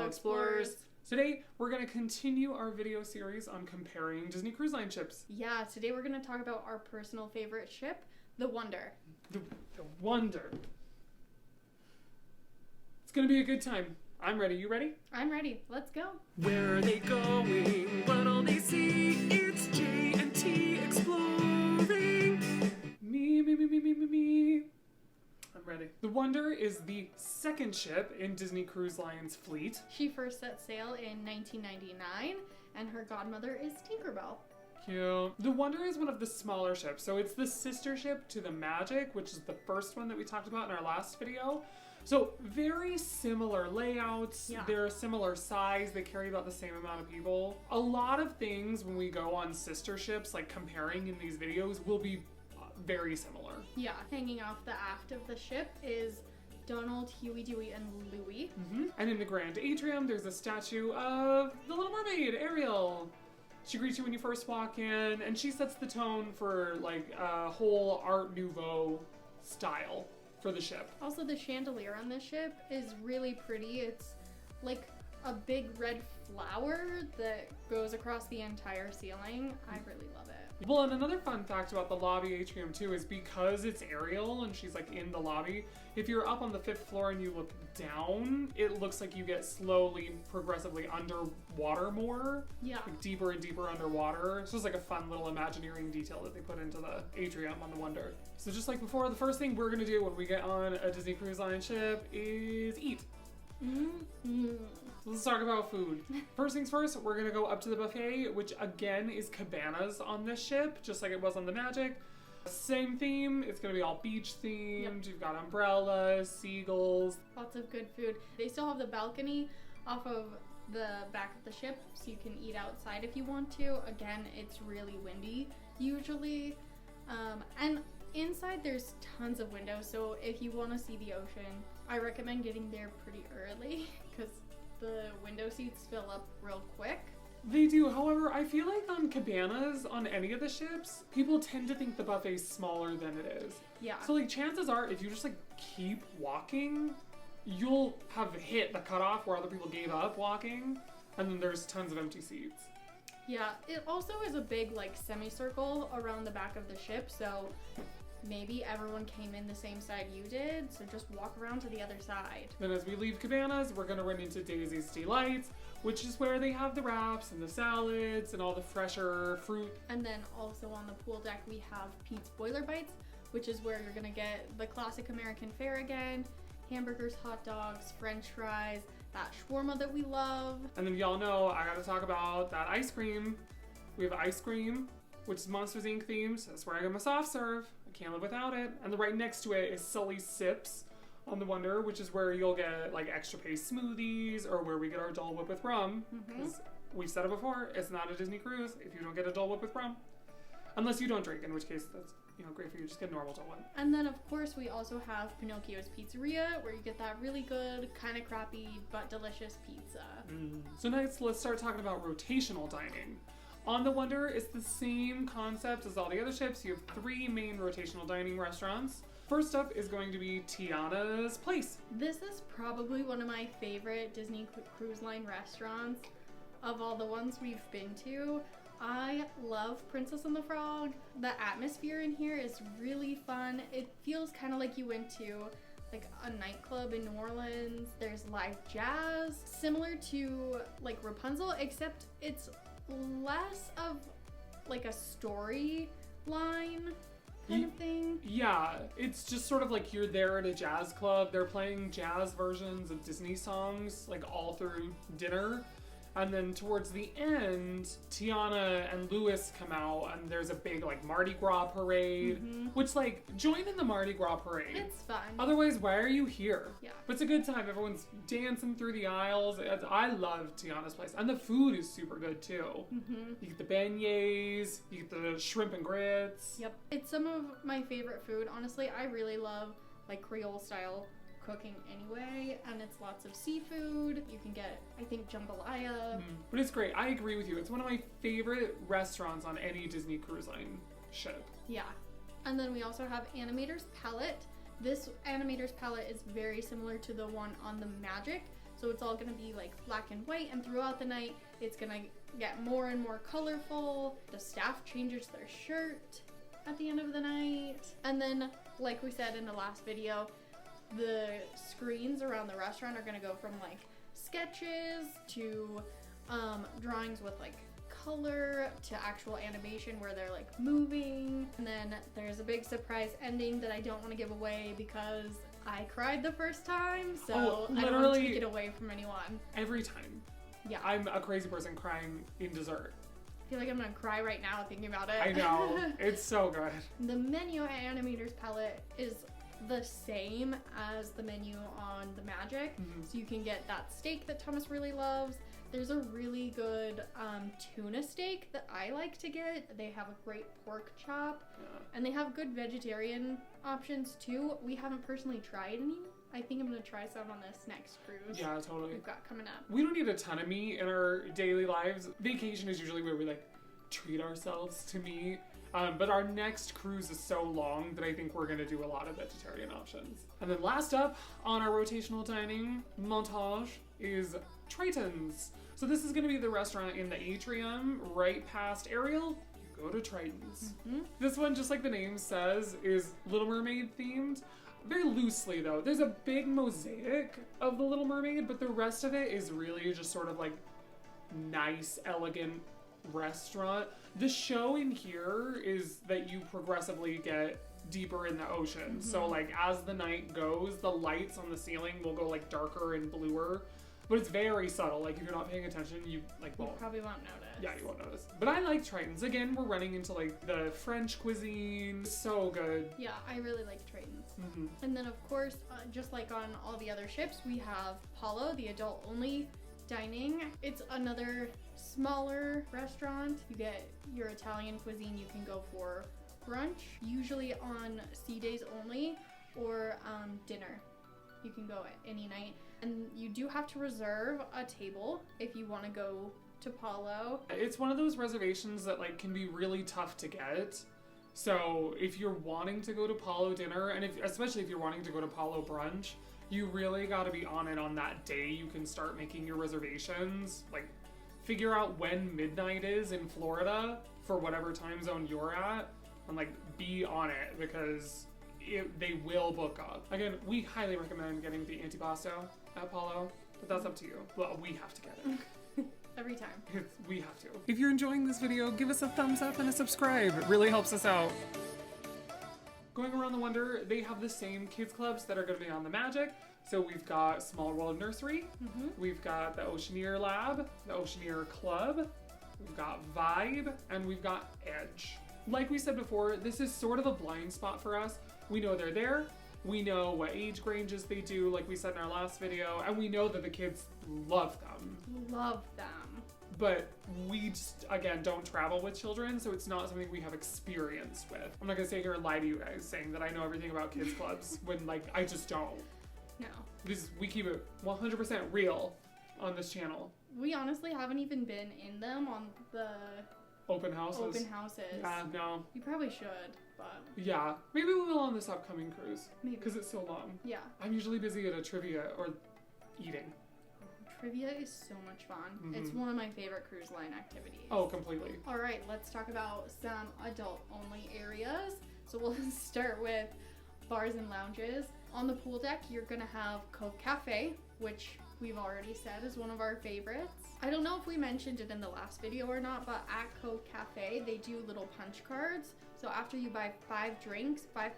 fellow explorers. Today, we're going to continue our video series on comparing Disney Cruise Line ships. Yeah, today we're going to talk about our personal favorite ship, the Wonder. The Wonder. It's going to be a good time. I'm ready. You ready? I'm ready. Let's go. Where are they going? What'll they see? It's J and T exploring. Me. I'm ready. The Wonder is the second ship in Disney Cruise Line's fleet. She first set sail in 1999, and her godmother is Tinkerbell. Cute. The Wonder is one of the smaller ships, so it's the sister ship to the Magic, which is the first one that we talked about in our last video. So very similar layouts, Yeah. They're a similar size, they carry about the same amount of people. A lot of things when we go on sister ships, like comparing in these videos, will be very similar. Yeah, hanging off the aft of the ship is Donald, Huey, Dewey, and Louie. Mm-hmm. And in the Grand Atrium, there's a statue of the Little Mermaid, Ariel. She greets you when you first walk in, and she sets the tone for like a whole Art Nouveau style for the ship. Also, the chandelier on this ship is really pretty. It's like a big red flower that goes across the entire ceiling. I really love it. Well, and another fun fact about the lobby atrium too is because it's Ariel and she's like in the lobby, if you're up on the 5th floor and you look down, it looks like you get slowly, progressively underwater more. Yeah. Like deeper and deeper underwater. So it's like a fun little Imagineering detail that they put into the atrium on the Wonder. So just like before, the first thing we're gonna do when we get on a Disney Cruise Line ship is eat. Mm-hmm. Let's talk about food. First things first, we're gonna go up to the buffet, which again is cabanas on this ship, just like it was on the Magic. Same theme, it's gonna be all beach themed. Yep. You've got umbrellas, seagulls. Lots of good food. They still have the balcony off of the back of the ship, so you can eat outside if you want to. Again, it's really windy usually. And inside there's tons of windows, so if you want to see the ocean, I recommend getting there pretty early because the window seats fill up real quick. They do, however, I feel like on cabanas on any of the ships, people tend to think the buffet's smaller than it is. Yeah. So like chances are, if you just like keep walking, you'll have hit the cutoff where other people gave up walking, and then there's tons of empty seats. Yeah, it also is a big like semicircle around the back of the ship, so maybe everyone came in the same side you did, so just walk around to the other side. Then as we leave cabanas, we're gonna run into Daisy's Delights, which is where they have the wraps and the salads and all the fresher fruit. And then also on the pool deck we have Pete's Boiler Bites, which is where you're gonna get the classic American fare again, hamburgers, hot dogs, french fries, that shawarma that we love. And then y'all know I gotta talk about that ice cream. We have ice cream, which is Monsters Inc. themed. That's where I get my soft serve. I can't live without it. And right next to it is Sully's Sips on the Wonder, which is where you'll get like extra pace smoothies or where we get our Dole Whip with rum. Because we've said it before, it's not a Disney cruise if you don't get a Dole Whip with rum. Unless you don't drink, in which case that's great for you. Just get a normal Dole Whip. And then of course we also have Pinocchio's Pizzeria, where you get that really good, kind of crappy but delicious pizza. So next, let's start talking about rotational dining. On the Wonder, it's the same concept as all the other ships. You have 3 main rotational dining restaurants. First up is going to be Tiana's Place. This is probably one of my favorite Disney Cruise Line restaurants of all the ones we've been to. I love Princess and the Frog. The atmosphere in here is really fun. It feels kind of like you went to like a nightclub in New Orleans. There's live jazz, similar to like Rapunzel, except it's less of like a story line kind of thing. Yeah, it's just sort of like you're there at a jazz club. They're playing jazz versions of Disney songs like all through dinner. And then towards the end, Tiana and Louis come out and there's a big like Mardi Gras parade, which like join in the Mardi Gras parade. It's fun. Otherwise, why are you here? Yeah. But it's a good time. Everyone's dancing through the aisles. I love Tiana's Place. And the food is super good too. You get the beignets, you get the shrimp and grits. Yep. It's some of my favorite food. Honestly, I really love like Creole style cooking anyway, and it's lots of seafood. You can get, I think, jambalaya. But it's great. I agree with you. It's one of my favorite restaurants on any Disney Cruise Line ship. Yeah. And then we also have Animator's Palette. This Animator's Palette is very similar to the one on the Magic. So it's all gonna be like black and white, and throughout the night, it's gonna get more and more colorful. The staff changes their shirt at the end of the night. And then, like we said in the last video, the screens around the restaurant are gonna go from like sketches to drawings with like color to actual animation where they're like moving. And then there's a big surprise ending that I don't want to give away because I cried the first time, so I don't want to take it away from anyone. Every time. Yeah. I'm a crazy person crying in dessert. I feel like I'm gonna cry right now thinking about it. I know. It's so good. The menu at Animator's Palette is the same as the menu on the Magic. So you can get that steak that Thomas really loves. There's a really good tuna steak that I like to get. They have a great pork chop. And they have good vegetarian options too. We haven't personally tried any. I think I'm gonna try some on this next cruise. Yeah, totally. We've got coming up. We don't eat a ton of meat in our daily lives. Vacation is usually where we like treat ourselves to meat. But our next cruise is so long that I think we're gonna do a lot of vegetarian options. And then last up on our rotational dining montage is Triton's. So this is gonna be the restaurant in the atrium right past Ariel. You go to Triton's. This one, just like the name says, is Little Mermaid themed. Very loosely though. There's a big mosaic of the Little Mermaid, but the rest of it is really just sort of like nice, elegant restaurant. The show in here is that you progressively get deeper in the ocean. So like as the night goes, the lights on the ceiling will go like darker and bluer. But it's very subtle. Like if you're not paying attention, you like won't. You probably won't notice. Yeah, you won't notice. But I like Triton's. Again, we're running into like the French cuisine. So good. Yeah, I really like Triton's. And then of course, just like on all the other ships, we have Apollo, the adult only dining. It's another smaller restaurant. You get your Italian cuisine. You can go for brunch, usually on sea days only, or dinner. You can go at any night. And you do have to reserve a table if you want to go to Apollo. It's one of those reservations that like can be really tough to get. So if you're wanting to go to Apollo dinner, and especially if you're wanting to go to Apollo brunch, you really got to be on it on that day. You can start making your reservations. Like figure out when midnight is in Florida for whatever time zone you're at, and like be on it because they will book up. Again, we highly recommend getting the antipasto at Apollo, but that's up to you. Well, we have to get it. Every time. We have to. If you're enjoying this video, give us a thumbs up and a subscribe. It really helps us out. Going around the Wonder, they have the same kids clubs that are going to be on the Magic. So we've got Small World Nursery, we've got the Oceaneer Lab, the Oceaneer Club, we've got Vibe, and we've got Edge. Like we said before, this is sort of a blind spot for us. We know they're there, we know what age ranges they do, like we said in our last video, and we know that the kids love them. Love them. But we just, again, don't travel with children, so it's not something we have experience with. I'm not gonna sit here and lie to you guys saying that I know everything about kids clubs when, like, I just don't. No. We keep it 100% real on this channel. We honestly haven't even been in them on the Open houses. Yeah, no. You probably should, but... Yeah, maybe we will on this upcoming cruise. Maybe. Because it's so long. Yeah. I'm usually busy at a trivia or eating. Trivia is so much fun. It's one of my favorite cruise line activities. Oh, completely. All right, let's talk about some adult-only areas. So we'll start with bars and lounges. On the pool deck, you're gonna have Cove Cafe, which we've already said is one of our favorites. I don't know if we mentioned it in the last video or not, but at Cove Cafe, they do little punch cards. So after you buy 5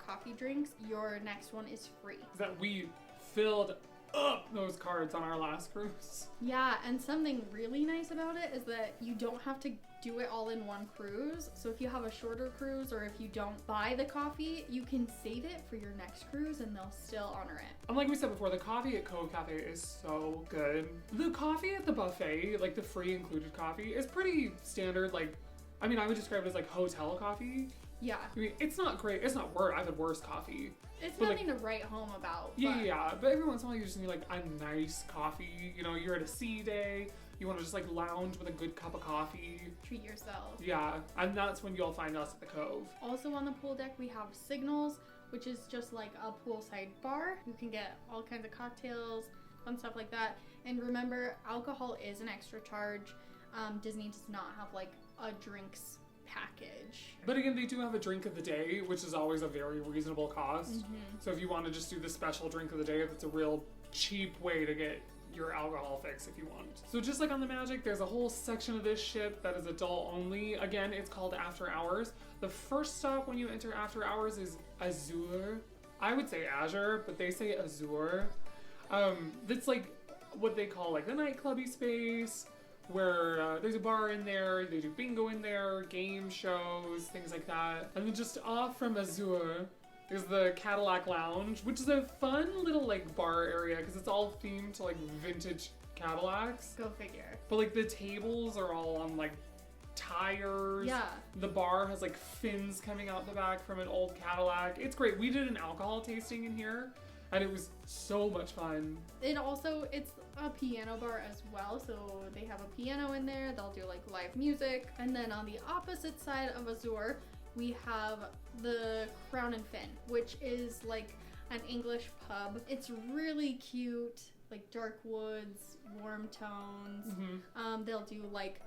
coffee drinks, your next one is free. That we filled up those cards on our last cruise. Yeah, and something really nice about it is that you don't have to do it all in one cruise. So if you have a shorter cruise or if you don't buy the coffee, you can save it for your next cruise and they'll still honor it. And like we said before, the coffee at Cove Cafe is so good. The coffee at the buffet, like the free included coffee, is pretty standard. Like, I mean, I would describe it as like hotel coffee. Yeah. I mean, it's not great. It's not worse. I've had worse coffee. It's nothing to write home about. Yeah. But every once in a while, you just need like a nice coffee. You know, you're at a sea day. You want to just like lounge with a good cup of coffee. Treat yourself. Yeah. And that's when you'll find us at the Cove. Also on the pool deck, we have Signals, which is just like a poolside bar. You can get all kinds of cocktails, fun stuff like that. And remember, alcohol is an extra charge. Disney does not have like a drinks package. But again, they do have a drink of the day, which is always a very reasonable cost. So if you want to just do the special drink of the day, that's a real cheap way to get your alcohol fix if you want. So just like on the Magic, there's a whole section of this ship that is adult only. Again, it's called After Hours. The first stop when you enter After Hours is Azure. I would say Azure, but they say Azure. That's like what they call like the nightclubby space, where there's a bar in there, they do bingo in there, game shows, things like that. And then just off from Azure is the Cadillac Lounge, which is a fun little like bar area because it's all themed to like vintage Cadillacs. Go figure. But like the tables are all on like tires. Yeah. The bar has like fins coming out the back from an old Cadillac. It's great. We did an alcohol tasting in here and it was so much fun. It's a piano bar as well, so they have a piano in there. They'll do like live music. And then on the opposite side of Azure, we have the Crown and Fin, which is like an English pub. It's really cute, like dark woods, warm tones. They'll do like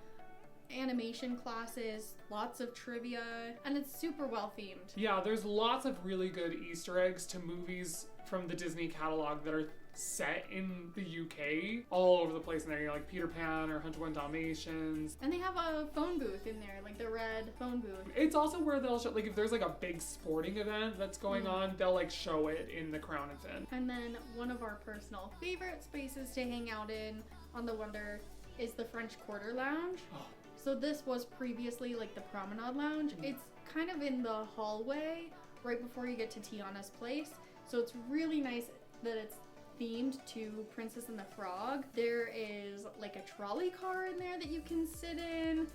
animation classes, lots of trivia, and it's super well themed. Yeah, there's lots of really good Easter eggs to movies from the Disney catalog that are set in the UK all over the place in there, you know, like Peter Pan or 101 Dalmatians. And they have a phone booth in there, like the red phone booth. It's also where they'll show, like if there's like a big sporting event that's going on, they'll like show it in the Crown and Fin. And then one of our personal favorite spaces to hang out in on the Wonder is the French Quarter Lounge. So this was previously like the Promenade Lounge. It's kind of in the hallway right before you get to Tiana's place. So it's really nice that it's themed to Princess and the Frog. There is like a trolley car in there that you can sit in.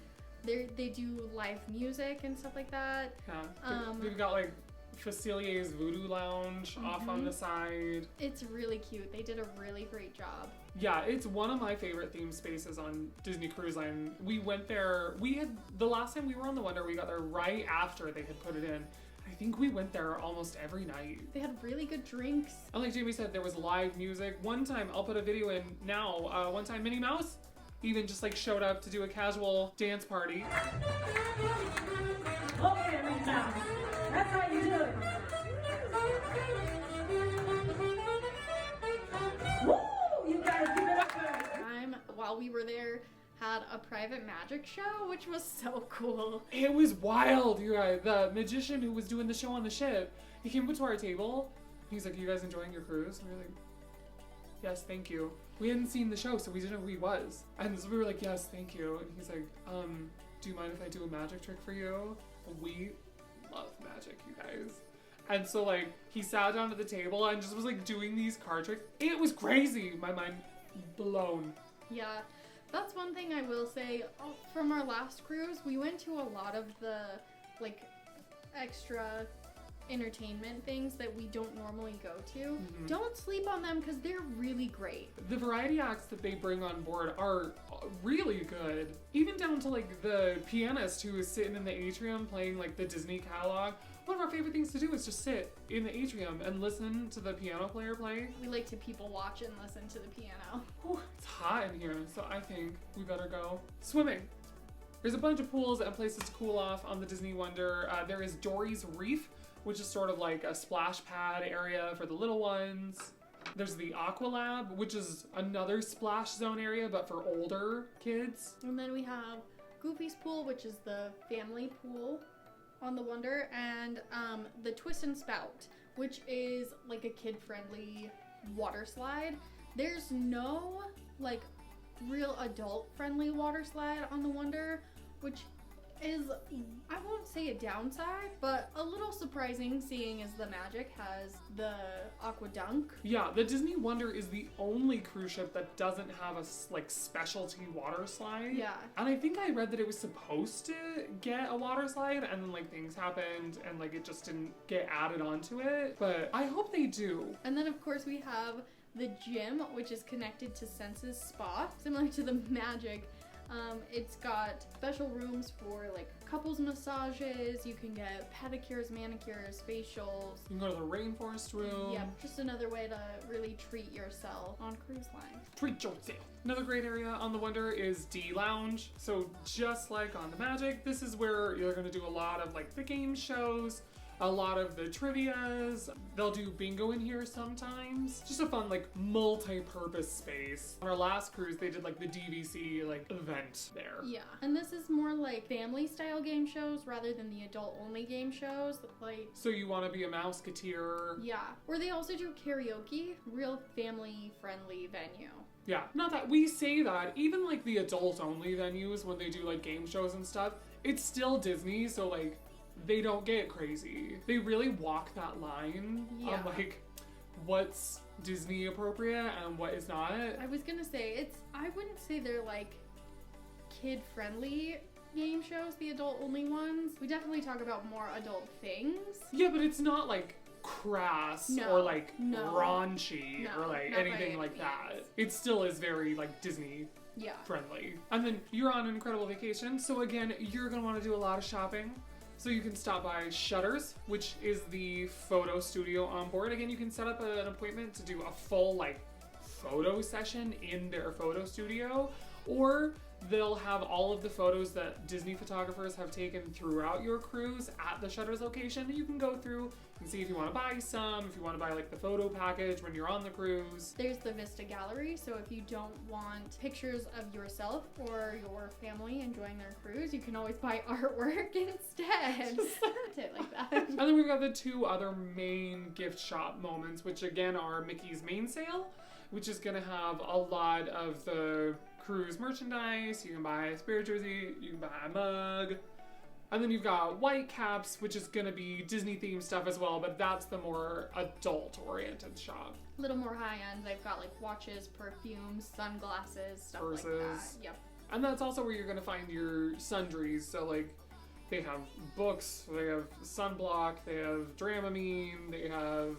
They do live music and stuff like that. Yeah, they've got like Facilier's Voodoo Lounge off on the side. It's really cute. They did a really great job. Yeah, it's one of my favorite theme spaces on Disney Cruise Line. We went there, the last time we were on the Wonder, we got there right after they had put it in. I think we went there almost every night. They had really good drinks. And like Jamie said, there was live music. One time, I'll put a video in now, one time Minnie Mouse even just like showed up to do a casual dance party. Okay, Minnie Mouse, that's how you do it. Woo! You guys give it up for her. While we were there, had a private magic show, which was so cool. It was wild, you guys. The magician who was doing the show on the ship, he came up to our table. He's like, "You guys enjoying your cruise?" And we were like, "Yes, thank you." We hadn't seen the show, so we didn't know who he was. And so we were like, "Yes, thank you." And he's like, "Do you mind if I do a magic trick for you?" We love magic, you guys. And so like, he sat down at the table and just was like doing these card tricks. It was crazy. My mind blown. Yeah. That's one thing I will say. From our last cruise, we went to a lot of the like extra entertainment things that we don't normally go to. Don't sleep on them because they're really great. The variety acts that they bring on board are really good. Even down to like the pianist who is sitting in the atrium playing like the Disney catalog. One of our favorite things to do is just sit in the atrium and listen to the piano player play. We like to people watch and listen to the piano. Whew, it's hot in here, so I think we better go swimming. There's a bunch of pools and places to cool off on the Disney Wonder. There is Dory's Reef, which is sort of like a splash pad area for the little ones. There's the Aqua Lab, which is another splash zone area, but for older kids. And then we have Goofy's Pool, which is the family pool on the Wonder, and the Twist and Spout, which is like a kid-friendly water slide. There's no like real adult-friendly water slide on the Wonder, which is, I won't say a downside, but a little surprising seeing as the Magic has the Aqua Dunk. Yeah, the Disney Wonder is the only cruise ship that doesn't have a like specialty water slide. Yeah. And I think I read that it was supposed to get a water slide and then like things happened and like it just didn't get added onto it. But I hope they do. And then of course we have the gym, which is connected to Senses Spa, similar to the Magic. It's got special rooms for like couples massages. You can get pedicures, manicures, facials. You can go to the rainforest room. Yep, just another way to really treat yourself on cruise line. Treat yourself. Another great area on the Wonder is D Lounge. So just like on the Magic, this is where you're gonna do a lot of like the game shows, a lot of the trivias. They'll do bingo in here sometimes. Just a fun like multi-purpose space. On our last cruise, they did like the DVC like event there. Yeah, and this is more like family style game shows rather than the adult only game shows. Like, so you want to be a Mouseketeer. yeah, where they also do karaoke, real family friendly venue. Yeah, not that we say that, even like the adult only venues when they do like game shows and stuff, it's still Disney, so like they don't get crazy. They really walk that line on like what's Disney appropriate and what is not. I was gonna say, I wouldn't say they're like kid friendly game shows, the adult only ones. We definitely talk about more adult things. Yeah, but it's not like crass or like raunchy or like anything like that. It still is very like Disney friendly. And then you're on an incredible vacation, so again, you're gonna want to do a lot of shopping. So you can stop by Shutters, which is the photo studio on board. Again, you can set up an appointment to do a full like photo session in their photo studio, or they'll have all of the photos that Disney photographers have taken throughout your cruise at the Shutters location that you can go through and see if you want to buy some, if you want to buy like the photo package when you're on the cruise. There's the Vista Gallery, so if you don't want pictures of yourself or your family enjoying their cruise, you can always buy artwork instead. It like that. And then we've got the two other main gift shop moments, which again are Mickey's Main Sale, which is going to have a lot of the cruise merchandise. You can buy a spirit jersey, you can buy a mug. And then you've got Whitecaps, which is going to be Disney themed stuff as well, but that's the more adult oriented shop. A little more high end. They've got like watches, perfumes, sunglasses, stuff purses. Like that. Yep. And that's also where you're going to find your sundries. So like they have books, they have sunblock, they have Dramamine, they have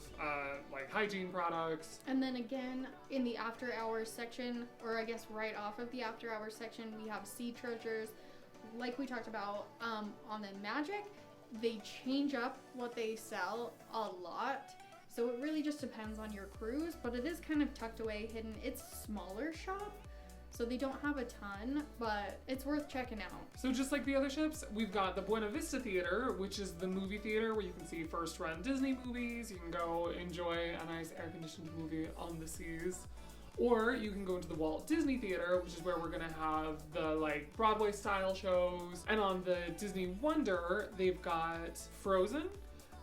like hygiene products. And then again, in the after hours section, or I guess right off of the after hours section, we have sea treasures. Like we talked about on the Magic, they change up what they sell a lot. So it really just depends on your cruise, but it is kind of tucked away, hidden. It's a smaller shop, so they don't have a ton, but it's worth checking out. So just like the other ships, we've got the Buena Vista Theater, which is the movie theater where you can see first run Disney movies. You can go enjoy a nice air-conditioned movie on the seas. Or you can go into the Walt Disney Theater, which is where we're gonna have the like Broadway style shows. And on the Disney Wonder, they've got Frozen,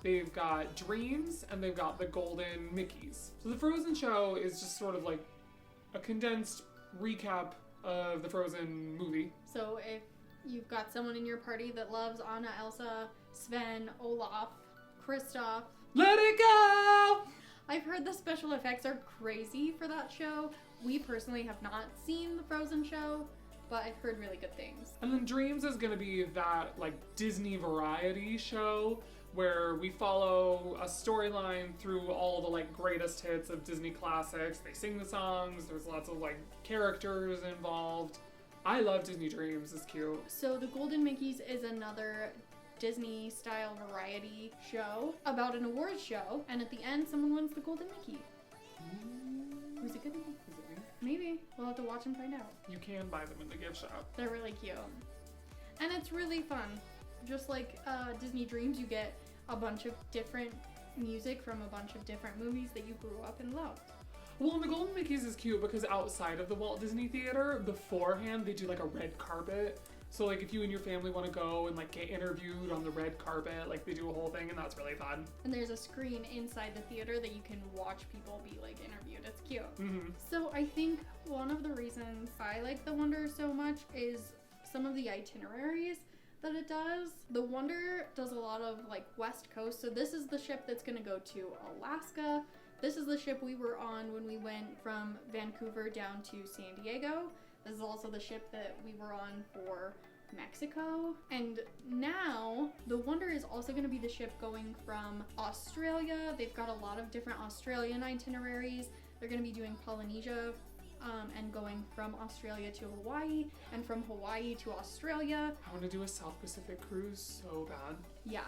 they've got Dreams, and they've got the Golden Mickeys. So the Frozen show is just sort of like a condensed recap of the Frozen movie. So if you've got someone in your party that loves Anna, Elsa, Sven, Olaf, Kristoff, let it go! I've heard the special effects are crazy for that show. We personally have not seen the Frozen show, but I've heard really good things. And then Dreams is gonna be that like Disney variety show where we follow a storyline through all the like greatest hits of Disney classics. They sing the songs, there's lots of like characters involved. I love Disney Dreams, it's cute. So the Golden Mickeys is another Disney style variety show about an awards show, and at the end someone wins the Golden Mickey. Who's it gonna be? Is it me? Maybe. We'll have to watch and find out. You can buy them in the gift shop. They're really cute. And it's really fun. Just like Disney Dreams, you get a bunch of different music from a bunch of different movies that you grew up and loved. Well, and the Golden Mickeys is cute because outside of the Walt Disney Theater, beforehand they do like a red carpet. So like if you and your family want to go and like get interviewed on the red carpet, like they do a whole thing, and that's really fun. And there's a screen inside the theater that you can watch people be like interviewed. It's cute. Mm-hmm. So I think one of the reasons I like the Wonder so much is some of the itineraries that it does. The Wonder does a lot of like West Coast. So this is the ship that's going to go to Alaska. This is the ship we were on when we went from Vancouver down to San Diego. This is also the ship that we were on for Mexico. And now the Wonder is also going to be the ship going from Australia. They've got a lot of different Australian itineraries. They're going to be doing Polynesia and going from Australia to Hawaii and from Hawaii to Australia. I want to do a South Pacific cruise so bad. Yeah.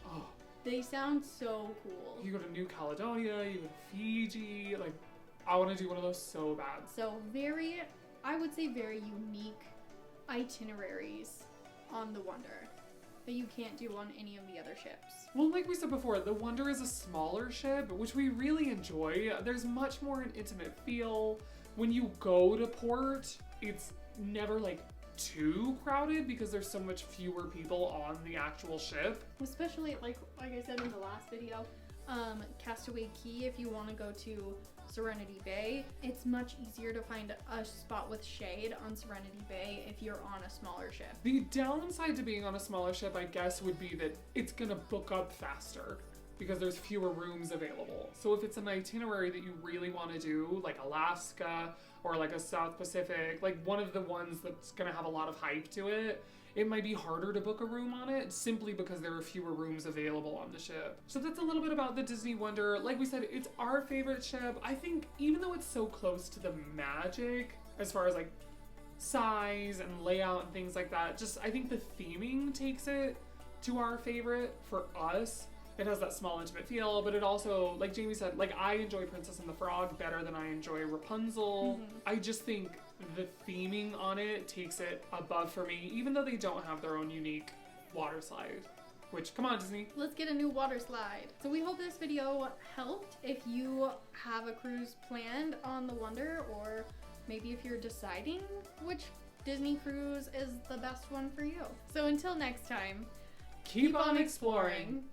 Oh. They sound so cool. You go to New Caledonia, you go to Fiji, like, I want to do one of those so bad. So I would say very unique itineraries on the Wonder that you can't do on any of the other ships. Well, like we said before, the Wonder is a smaller ship, which we really enjoy. There's much more an intimate feel. When you go to port, it's never like too crowded because there's so much fewer people on the actual ship. Especially like I said in the last video, Castaway Cay, if you want to go to Serenity Bay, it's much easier to find a spot with shade on Serenity Bay if you're on a smaller ship. The downside to being on a smaller ship, I guess, would be that it's gonna book up faster because there's fewer rooms available. So if it's an itinerary that you really want to do, like Alaska or like a South Pacific, like one of the ones that's gonna have a lot of hype to it, it might be harder to book a room on it simply because there are fewer rooms available on the ship. So that's a little bit about the Disney Wonder. Like we said, it's our favorite ship. I think even though it's so close to the Magic, as far as like size and layout and things like that, just I think the theming takes it to our favorite for us. It has that small intimate feel, but it also, like Jamie said, like I enjoy Princess and the Frog better than I enjoy Rapunzel. I just think the theming on it takes it above for me, even though they don't have their own unique water slide. Which, come on, Disney. Let's get a new water slide. So we hope this video helped if you have a cruise planned on the Wonder, or maybe if you're deciding which Disney cruise is the best one for you. So until next time, Keep on exploring.